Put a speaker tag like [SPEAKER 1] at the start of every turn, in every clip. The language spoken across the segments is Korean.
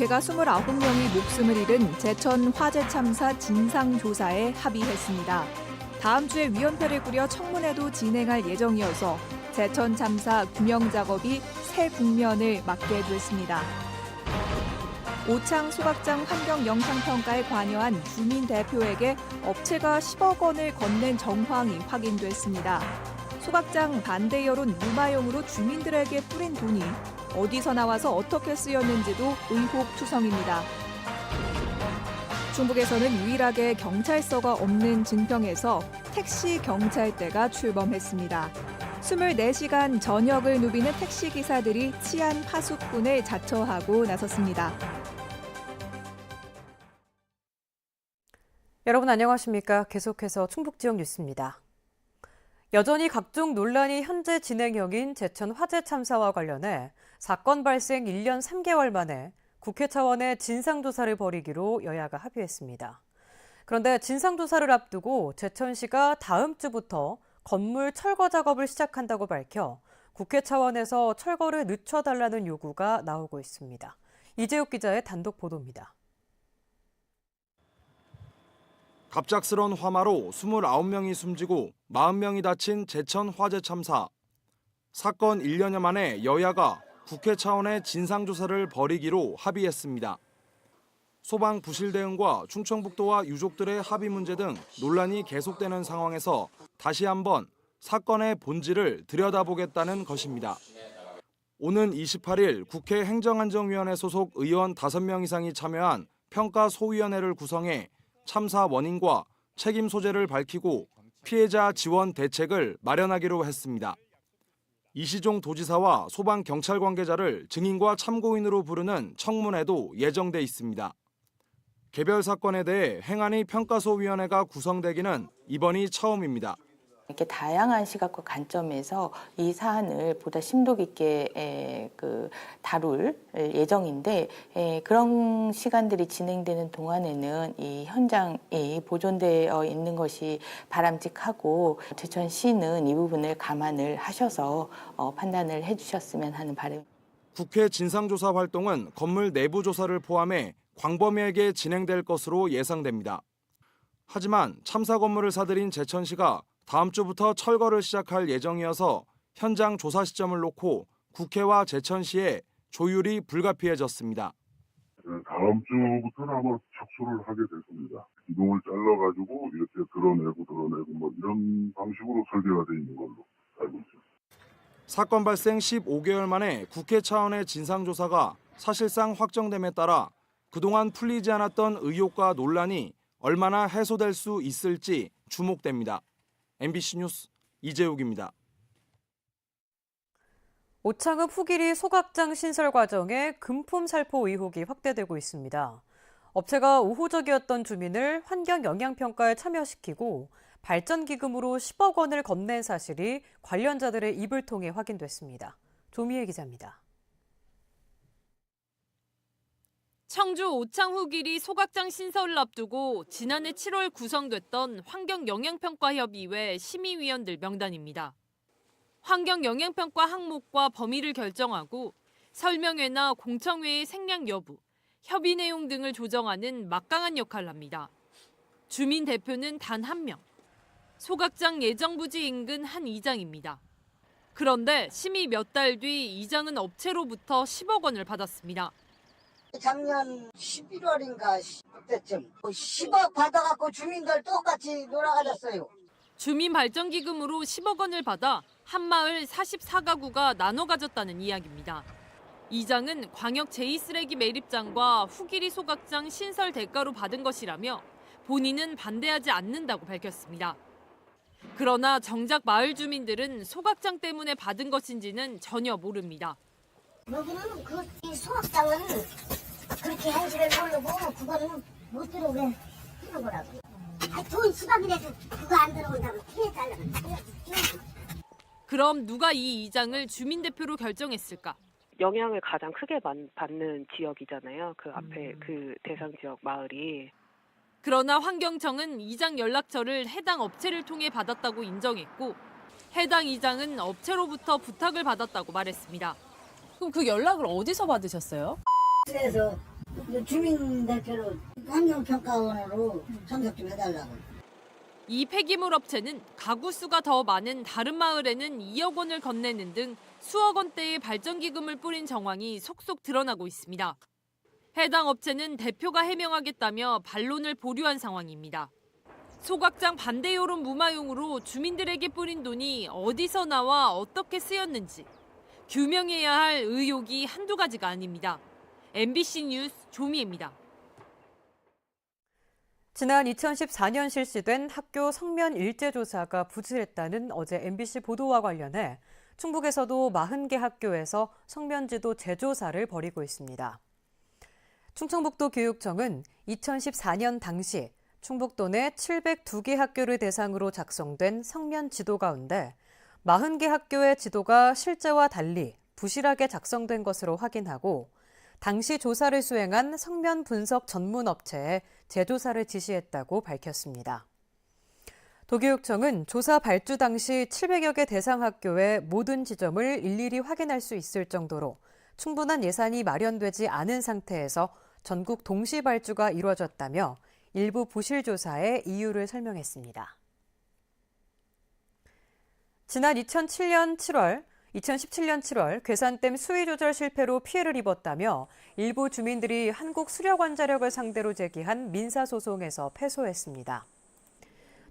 [SPEAKER 1] 국회가 29명이 목숨을 잃은 제천 화재 참사 진상조사에 합의했습니다. 다음 주에 위원회를 꾸려 청문회도 진행할 예정이어서 제천 참사 규명 작업이 새 국면을 맞게 됐습니다. 오창 소각장 환경 영향평가에 관여한 주민 대표에게 업체가 10억 원을 건넨 정황이 확인됐습니다. 소각장 반대 여론 무마용으로 주민들에게 뿌린 돈이 어디서 나와서 어떻게 쓰였는지도 의혹투성입니다. 충북에서는 유일하게 경찰서가 없는 진평에서 택시 경찰대가 출범했습니다. 24시간 전역을 누비는 택시기사들이 치안 파수꾼을 자처하고 나섰습니다.
[SPEAKER 2] 여러분 안녕하십니까? 계속해서 충북 지역 뉴스입니다. 여전히 각종 논란이 현재 진행형인 제천 화재 참사와 관련해 사건 발생 1년 3개월 만에 국회 차원의 진상조사를 벌이기로 여야가 합의했습니다. 그런데 진상조사를 앞두고 제천시가 다음 주부터 건물 철거 작업을 시작한다고 밝혀 국회 차원에서 철거를 늦춰달라는 요구가 나오고 있습니다. 이재욱 기자의 단독 보도입니다.
[SPEAKER 3] 갑작스런 화마로 29명이 숨지고 40명이 다친 제천 화재 참사. 사건 1년여 만에 여야가 국회 차원의 진상조사를 벌이기로 합의했습니다. 소방 부실 대응과 충청북도와 유족들의 합의 문제 등 논란이 계속되는 상황에서 다시 한번 사건의 본질을 들여다보겠다는 것입니다. 오는 28일 국회 행정안전위원회 소속 의원 5명 이상이 참여한 평가소위원회를 구성해 참사 원인과 책임 소재를 밝히고 피해자 지원 대책을 마련하기로 했습니다. 이시종 도지사와 소방 경찰 관계자를 증인과 참고인으로 부르는 청문회도 예정돼 있습니다. 개별 사건에 대해 행안위 평가소위원회가 구성되기는 이번이 처음입니다.
[SPEAKER 4] 이렇게 다양한 시각과 관점에서 이 사안을 보다 심도 깊게 다룰 예정인데 그런 시간들이 진행되는 동안에는 이 현장이 보존되어 있는 것이 바람직하고 제천시는 이 부분을 감안을 하셔서 판단을 해주셨으면 하는 바람.
[SPEAKER 3] 국회 진상조사 활동은 건물 내부 조사를 포함해 광범위하게 진행될 것으로 예상됩니다. 하지만 참사 건물을 사들인 제천시가 다음 주부터 철거를 시작할 예정이어서 현장 조사 시점을 놓고 국회와 제천시의 조율이 불가피해졌습니다.
[SPEAKER 5] 다음 주부터는 아마 착수를 하게 됐습니다. 기둥을 잘라가지고 이렇게 드러내고 뭐 이런 방식으로 설계가 돼 있는 걸로 알고 있습니다.
[SPEAKER 3] 사건 발생 15개월 만에 국회 차원의 진상조사가 사실상 확정됨에 따라 그동안 풀리지 않았던 의혹과 논란이 얼마나 해소될 수 있을지 주목됩니다. MBC 뉴스 이재욱입니다.
[SPEAKER 2] 오창읍 후기리 소각장 신설 과정에 금품 살포 의혹이 확대되고 있습니다. 업체가 우호적이었던 주민을 환경 영향평가에 참여시키고 발전기금으로 10억 원을 건넨 사실이 관련자들의 입을 통해 확인됐습니다. 조미애 기자입니다.
[SPEAKER 6] 청주 오창 후기리 소각장 신설을 앞두고 지난해 7월 구성됐던 환경영향평가협의회 심의위원들 명단입니다. 환경영향평가 항목과 범위를 결정하고 설명회나 공청회의 생략 여부, 협의 내용 등을 조정하는 막강한 역할을 합니다. 주민 대표는 단 1명, 소각장 예정부지 인근 한 이장입니다. 그런데 심의 몇 달 뒤 이장은 업체로부터 10억 원을 받았습니다.
[SPEAKER 7] 작년 11월인가 그때쯤 10억 받아갖고 주민들 똑같이 놀아가졌어요.
[SPEAKER 6] 주민 발전기금으로 10억 원을 받아 한 마을 44가구가 나눠 가졌다는 이야기입니다. 이장은 광역 제2쓰레기 매립장과 후기리 소각장 신설 대가로 받은 것이라며 본인은 반대하지 않는다고 밝혔습니다. 그러나 정작 마을 주민들은 소각장 때문에 받은 것인지는 전혀 모릅니다.
[SPEAKER 8] 여기는 이 소각장은 그렇게 현실을 모르고 그거는 못 들어오게 하는 거라고. 돈 10억이 내도 그거 안 들어온다고 피해달라고.
[SPEAKER 6] 그럼 누가 이 이장을 주민대표로 결정했을까?
[SPEAKER 9] 영향을 가장 크게 받는 지역이잖아요. 그 앞에 그 대상 지역 마을이.
[SPEAKER 6] 그러나 환경청은 이장 연락처를 해당 업체를 통해 받았다고 인정했고 해당 이장은 업체로부터 부탁을 받았다고 말했습니다.
[SPEAKER 10] 그럼 그 연락을 어디서 받으셨어요?
[SPEAKER 7] 그래서 이제 주민대표로 환경평가원으로 참석 좀 해달라고.
[SPEAKER 6] 이 폐기물 업체는 가구 수가 더 많은 다른 마을에는 2억 원을 건네는 등 수억 원대의 발전기금을 뿌린 정황이 속속 드러나고 있습니다. 해당 업체는 대표가 해명하겠다며 반론을 보류한 상황입니다. 소각장 반대 여론 무마용으로 주민들에게 뿌린 돈이 어디서 나와 어떻게 쓰였는지 규명해야 할 의혹이 한두 가지가 아닙니다. MBC 뉴스 조미애입니다.
[SPEAKER 2] 지난 2014년 실시된 학교 성면 일제조사가 부실했다는 어제 MBC 보도와 관련해 충북에서도 40개 학교에서 성면지도 재조사를 벌이고 있습니다. 충청북도 교육청은 2014년 당시 충북도 내 702개 학교를 대상으로 작성된 성면 지도 가운데 40개 학교의 지도가 실제와 달리 부실하게 작성된 것으로 확인하고 당시 조사를 수행한 성면 분석 전문 업체에 재조사를 지시했다고 밝혔습니다. 도교육청은 조사 발주 당시 700여 개 대상 학교의 모든 지점을 일일이 확인할 수 있을 정도로 충분한 예산이 마련되지 않은 상태에서 전국 동시 발주가 이루어졌다며 일부 부실 조사의 이유를 설명했습니다. 지난 2017년 7월 괴산댐 수위 조절 실패로 피해를 입었다며 일부 주민들이 한국수력원자력을 상대로 제기한 민사소송에서 패소했습니다.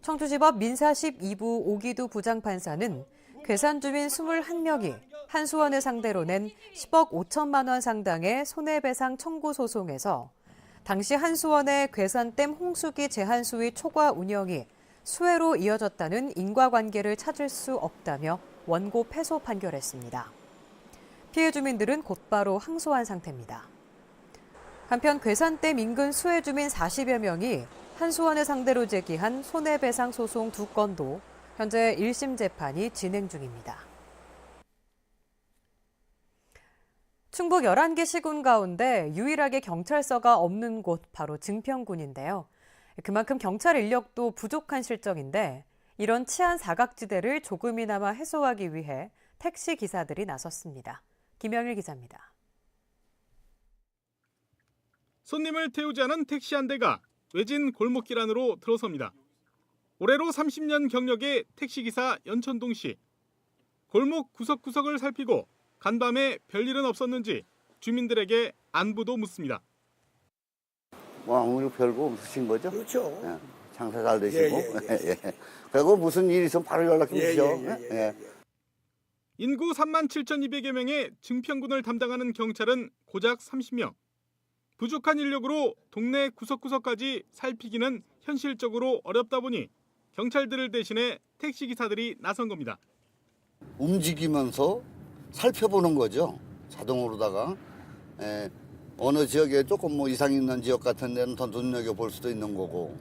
[SPEAKER 2] 청주지법 민사 12부 오기두 부장판사는 괴산 주민 21명이 한수원을 상대로 낸 10억 5천만 원 상당의 손해배상 청구 소송에서 당시 한수원의 괴산댐 홍수기 제한수위 초과 운영이 수해로 이어졌다는 인과관계를 찾을 수 없다며 원고 패소 판결했습니다. 피해 주민들은 곧바로 항소한 상태입니다. 한편 괴산댐 인근 수해 주민 40여 명이 한수원을 상대로 제기한 손해배상 소송 2건도 현재 1심 재판이 진행 중입니다. 충북 11개 시군 가운데 유일하게 경찰서가 없는 곳 바로 증평군인데요. 그만큼 경찰 인력도 부족한 실정인데 이런 치안 사각지대를 조금이나마 해소하기 위해 택시 기사들이 나섰습니다. 김영일 기자입니다.
[SPEAKER 10] 손님을 태우지 않은 택시 한 대가 외진 골목길 안으로 들어섭니다. 올해로 30년 경력의 택시기사 연천동 씨. 골목 구석구석을 살피고 간밤에 별일은 없었는지 주민들에게 안부도 묻습니다.
[SPEAKER 11] 아무리 별거 없으신 거죠?
[SPEAKER 12] 그렇죠.
[SPEAKER 11] 예, 장사 잘 되시고.
[SPEAKER 12] 예.
[SPEAKER 11] 그리고 무슨 일이 있으면 바로 연락 주시죠. 예.
[SPEAKER 10] 인구 37,200여 명의 증평군을 담당하는 경찰은 고작 30명. 부족한 인력으로 동네 구석구석까지 살피기는 현실적으로 어렵다 보니 경찰들을 대신해 택시기사들이 나선 겁니다.
[SPEAKER 11] 움직이면서 살펴보는 거죠. 자동으로다가. 어느 지역에 조금 이상 있는 지역 같은 데는 더 눈여겨볼 수도 있는 거고.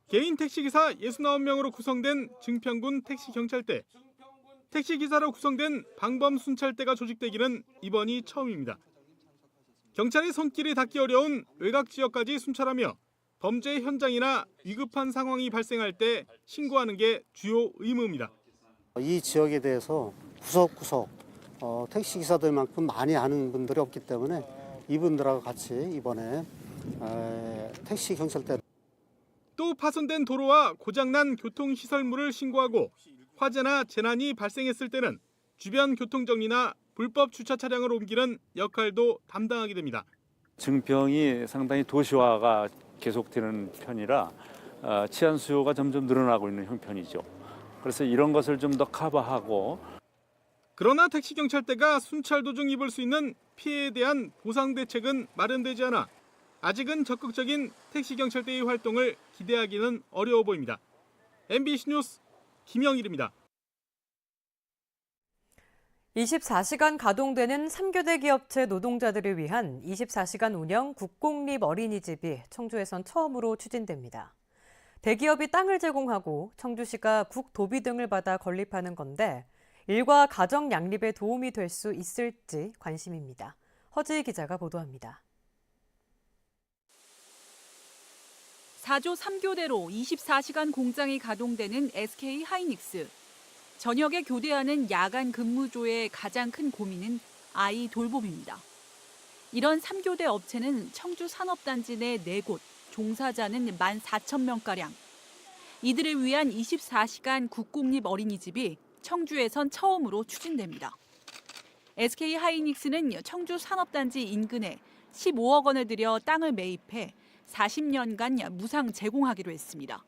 [SPEAKER 10] 개인 택시기사 69명으로 구성된 증평군 택시경찰대. 택시기사로 구성된 방범순찰대가 조직되기는 이번이 처음입니다. 경찰의 손길이 닿기 어려운 외곽 지역까지 순찰하며 범죄 현장이나 위급한 상황이 발생할 때 신고하는 게 주요 의무입니다.
[SPEAKER 13] 이 지역에 대해서 구석구석 택시기사들만큼 많이 아는 분들이 없기 때문에 이분들하고 같이 이번에 택시경찰대
[SPEAKER 10] 또 파손된 도로와 고장난 교통시설물을 신고하고 화재나 재난이 발생했을 때는 주변 교통정리나 불법 주차 차량을 옮기는 역할도 담당하게 됩니다.
[SPEAKER 14] 증평이 상당히 도시화가 계속되는 편이라 치안 수요가 점점 늘어나고 있는 형편이죠. 그래서 이런 것을 좀 더 커버하고.
[SPEAKER 10] 그러나 택시경찰대가 순찰 도중 입을 수 있는 피해에 대한 보상 대책은 마련되지 않아 아직은 적극적인 택시경찰대의 활동을 기대하기는 어려워 보입니다. MBC 뉴스 김영일입니다.
[SPEAKER 2] 24시간 가동되는 3교대 기업체 노동자들을 위한 24시간 운영 국공립 어린이집이 청주에선 처음으로 추진됩니다. 대기업이 땅을 제공하고 청주시가 국도비 등을 받아 건립하는 건데 일과 가정 양립에 도움이 될 수 있을지 관심입니다. 허지희 기자가 보도합니다.
[SPEAKER 15] 4조 3교대로 24시간 공장이 가동되는 SK 하이닉스. 저녁에 교대하는 야간 근무조의 가장 큰 고민은 아이 돌봄입니다. 이런 3교대 업체는 청주 산업단지 내 4곳, 종사자는 14,000명가량. 이들을 위한 24시간 국공립 어린이집이 청주에선 처음으로 추진됩니다. SK 하이닉스는 청주 산업단지 인근에 15억 원을 들여 땅을 매입해 40년간 무상 제공하기로 했습니다.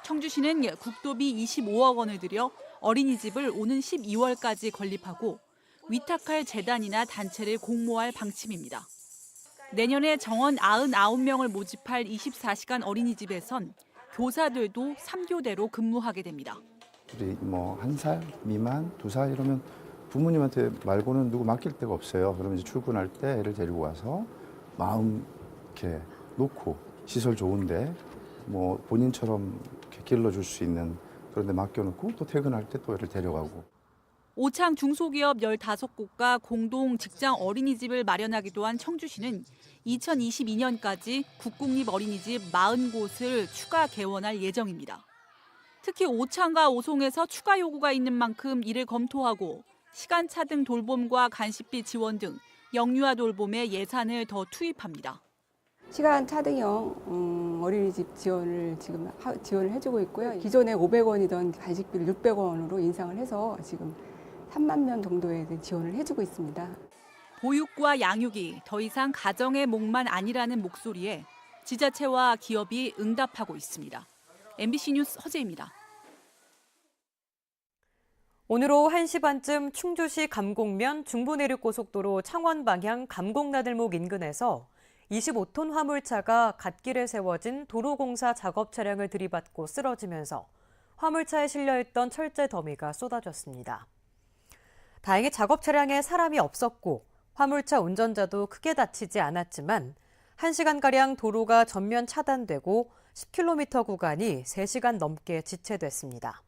[SPEAKER 15] 청주시는 국도비 25억 원을 들여 어린이집을 오는 12월까지 건립하고 위탁할 재단이나 단체를 공모할 방침입니다. 내년에 정원 99명을 모집할 24시간 어린이집에선 교사들도 3교대로 근무하게 됩니다.
[SPEAKER 12] 우리 1살 미만, 2살 이러면 부모님한테 말고는 누구 맡길 데가 없어요. 그러면 이제 출근할 때 애를 데리고 와서 마음 이렇게 놓고 시설 좋은데 본인처럼 이렇게 길러줄 수 있는 그런 데 맡겨놓고 또 퇴근할 때 또 애를 데려가고.
[SPEAKER 15] 오창 중소기업 15곳과 공동 직장 어린이집을 마련하기도 한 청주시는 2022년까지 국공립 어린이집 40곳을 추가 개원할 예정입니다. 특히 오창과 오송에서 추가 요구가 있는 만큼 이를 검토하고 시간차 등 돌봄과 간식비 지원 등 영유아 돌봄에 예산을 더 투입합니다.
[SPEAKER 16] 시간 차등형 어린이집 지원을 지금 지원을 해주고 있고요. 기존에 500원이던 간식비를 600원으로 인상을 해서 지금 3만 명 정도에 지원을 해주고 있습니다.
[SPEAKER 15] 보육과 양육이 더 이상 가정의 몫만 아니라는 목소리에 지자체와 기업이 응답하고 있습니다. MBC 뉴스 허재입니다.
[SPEAKER 2] 오늘 오후 1시 반쯤 충주시 감곡면 중부내륙고속도로 창원 방향 감곡나들목 인근에서 25톤 화물차가 갓길에 세워진 도로공사 작업 차량을 들이받고 쓰러지면서 화물차에 실려있던 철제 더미가 쏟아졌습니다. 다행히 작업 차량에 사람이 없었고 화물차 운전자도 크게 다치지 않았지만 1시간가량 도로가 전면 차단되고 10km 구간이 3시간 넘게 지체됐습니다.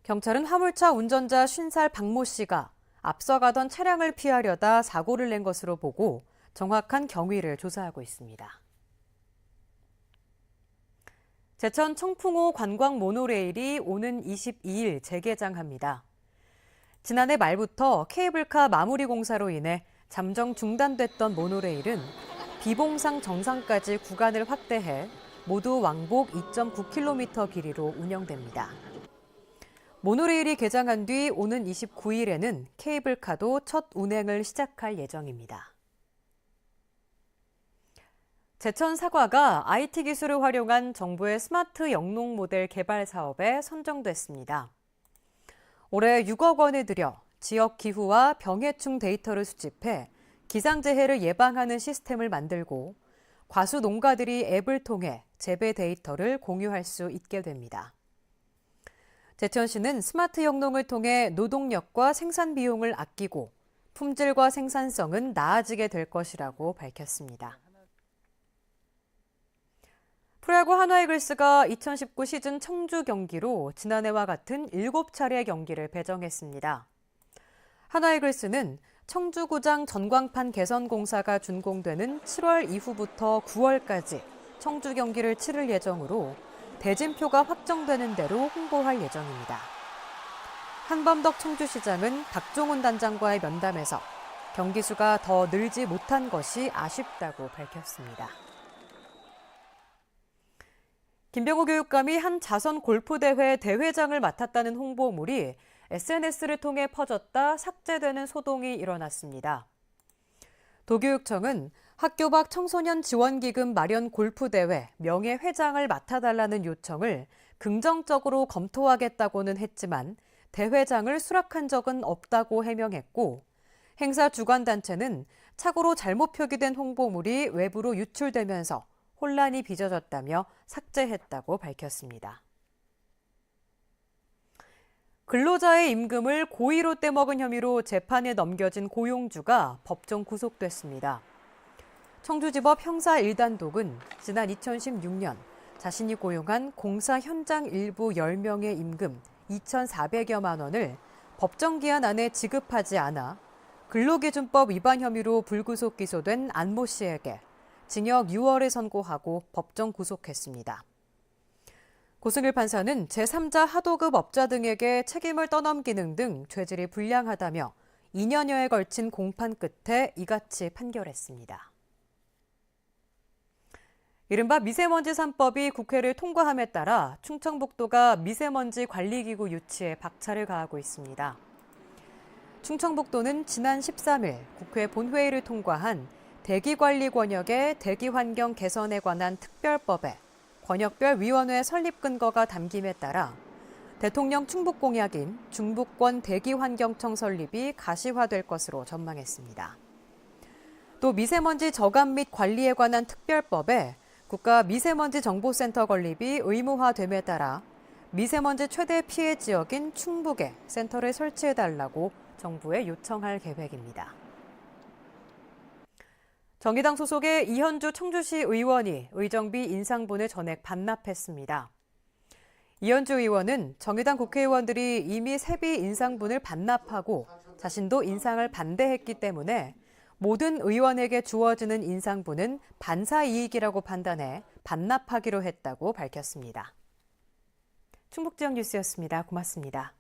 [SPEAKER 2] 경찰은 화물차 운전자 50살 박모 씨가 앞서가던 차량을 피하려다 사고를 낸 것으로 보고 정확한 경위를 조사하고 있습니다. 제천 청풍호 관광 모노레일이 오는 22일 재개장합니다. 지난해 말부터 케이블카 마무리 공사로 인해 잠정 중단됐던 모노레일은 비봉상 정상까지 구간을 확대해 모두 왕복 2.9km 길이로 운영됩니다. 모노레일이 개장한 뒤 오는 29일에는 케이블카도 첫 운행을 시작할 예정입니다. 제천 사과가 IT 기술을 활용한 정부의 스마트 영농 모델 개발 사업에 선정됐습니다. 올해 6억 원을 들여 지역 기후와 병해충 데이터를 수집해 기상재해를 예방하는 시스템을 만들고 과수 농가들이 앱을 통해 재배 데이터를 공유할 수 있게 됩니다. 제천시는 스마트 영농을 통해 노동력과 생산 비용을 아끼고 품질과 생산성은 나아지게 될 것이라고 밝혔습니다. 프로야구 한화이글스가 2019 시즌 청주 경기로 지난해와 같은 7차례 경기를 배정했습니다. 한화이글스는 청주구장 전광판 개선 공사가 준공되는 7월 이후부터 9월까지 청주 경기를 치를 예정으로 대진표가 확정되는 대로 홍보할 예정입니다. 한범덕 청주시장은 박종훈 단장과의 면담에서 경기 수가 더 늘지 못한 것이 아쉽다고 밝혔습니다. 김병호 교육감이 한 자선 골프대회 대회장을 맡았다는 홍보물이 SNS를 통해 퍼졌다 삭제되는 소동이 일어났습니다. 도교육청은 학교 밖 청소년 지원기금 마련 골프대회 명예회장을 맡아달라는 요청을 긍정적으로 검토하겠다고는 했지만 대회장을 수락한 적은 없다고 해명했고 행사 주관단체는 착오로 잘못 표기된 홍보물이 외부로 유출되면서 혼란이 빚어졌다며 삭제했다고 밝혔습니다. 근로자의 임금을 고의로 떼먹은 혐의로 재판에 넘겨진 고용주가 법정 구속됐습니다. 청주지법 형사 1단독은 지난 2016년 자신이 고용한 공사 현장 일부 10명의 임금 2,400여만 원을 법정기한 안에 지급하지 않아 근로기준법 위반 혐의로 불구속 기소된 안모 씨에게 징역 6월을 선고하고 법정 구속했습니다. 고승일 판사는 제3자 하도급 업자 등에게 책임을 떠넘기는 등 죄질이 불량하다며 2년여에 걸친 공판 끝에 이같이 판결했습니다. 이른바 미세먼지 3법이 국회를 통과함에 따라 충청북도가 미세먼지 관리기구 유치에 박차를 가하고 있습니다. 충청북도는 지난 13일 국회 본회의를 통과한 대기관리 권역의 대기환경 개선에 관한 특별법에 권역별 위원회 설립 근거가 담김에 따라 대통령 충북 공약인 중부권 대기환경청 설립이 가시화될 것으로 전망했습니다. 또 미세먼지 저감 및 관리에 관한 특별법에 국가 미세먼지 정보센터 건립이 의무화됨에 따라 미세먼지 최대 피해 지역인 충북에 센터를 설치해달라고 정부에 요청할 계획입니다. 정의당 소속의 이현주 청주시 의원이 의정비 인상분을 전액 반납했습니다. 이현주 의원은 정의당 국회의원들이 이미 세비 인상분을 반납하고 자신도 인상을 반대했기 때문에 모든 의원에게 주어지는 인상분은 반사이익이라고 판단해 반납하기로 했다고 밝혔습니다. 충북지역 뉴스였습니다. 고맙습니다.